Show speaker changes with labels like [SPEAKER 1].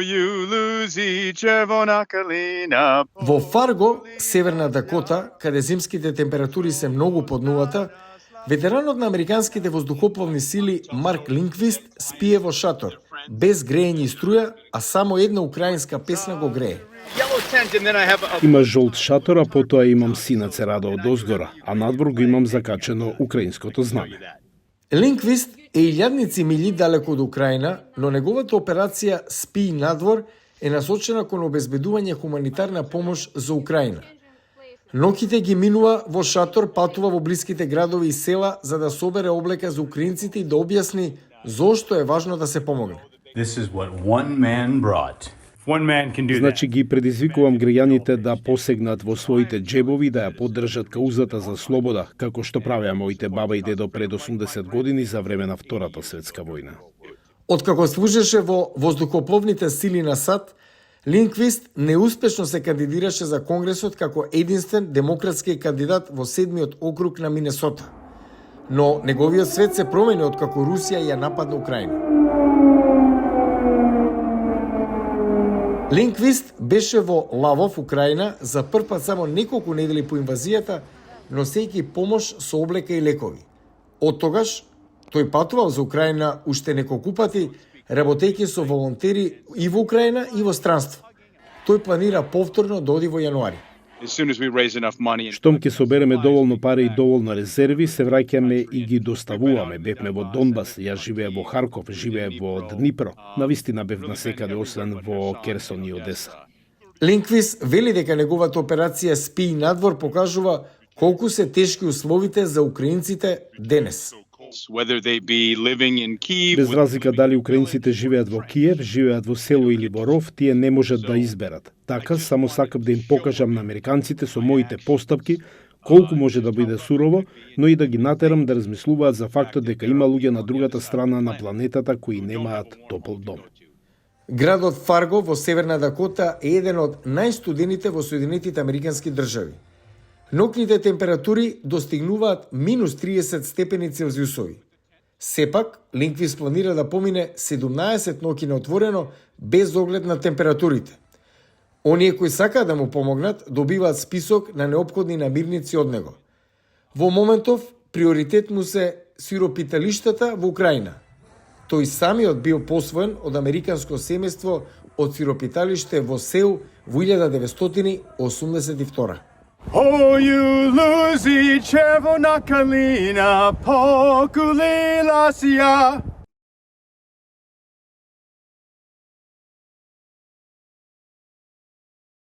[SPEAKER 1] you Lucy, червона калина.
[SPEAKER 2] Во Фарго, Северна Дакота, каде зимските температури се многу под нулата, ветеранот на американските воздухопловни сили Марк Линквист спие во шатор, без грејење и струја, а само една украинска песна го грее.
[SPEAKER 3] Има жолт шатор, а потоа имам синаце рада од озгора, а надвор го имам закачено украинското знаме.
[SPEAKER 2] Линквист е илјадници милји далеко од Украина, но неговата операција Спи надвор е насочена кон обезбедување хуманитарна помош за Украина. Ноќите ги минува во шатор, патува во блиските градови и села за да собере облека за украинците и да објасни зошто е важно да се помогне.
[SPEAKER 4] This is what one man brought.
[SPEAKER 1] One man can do that.
[SPEAKER 3] Значи ги предизвикувам граѓаните да посегнат во своите джебови да ја поддржат каузата за слобода, како што правеа моите баба и дедо пред 80 години за време на Втората светска војна.
[SPEAKER 2] Откако служеше во воздухопловните сили на САД, Линквист неуспешно се кандидираше за Конгресот како единствен демократски кандидат во 7-миот округ на Минесота. Но неговиот свет се промени откако Русија ја нападна Украина. Линквист беше во Лавов, Украина, за прв пат само неколку недели по инвазијата, носејќи помош со облека и лекови. Од тогаш, тој патувал за Украина уште неколку пати, работејќи со волонтери и во Украина и во странство. Тој планира повторно да оди во јануари.
[SPEAKER 1] As soon as we raise enough money.
[SPEAKER 3] Штом ќе собереме доволно пари и доволно резерви, се враќаме и ги доставуваме. Бевме во Донбас, јас живеев во Харков, живеев во Днипро. Навистина бев насекаде освен во Керсон и Одеса.
[SPEAKER 2] Линквист вели дека неговата операција Спи надвор покажува колку се тешки условите за украинците денес.
[SPEAKER 1] Whether they be living in Kyiv.
[SPEAKER 3] Без разлика дали украинците живеат во Киев, живеат во село или во ров, тие не можат да изберат. Така, само сакам да им покажам на американците со моите постапки колку може да биде сурово, но и да ги натерам да размислуваат за фактот дека има луѓе на другата страна на планетата кои немаат топол дом.
[SPEAKER 2] Градот Фарго во Северна Дакота е еден од најстудените во Соединетите Американски држави. Ноќните температури достигнуваат минус 30 степени Целзиусови. Сепак, Линквист планира да помине 17 ноќи на отворено без оглед на температурите. Оние кои сакаат да му помогнат, добиваат список на неопходни намирници од него. Во моментов, приоритет му се сиропиталиштата во Украина. Тој самиот бил посвоен од американско семејство од сиропиталиште во Сеул во 1982.
[SPEAKER 1] Oh, you Lucy, червона калина, покулилася.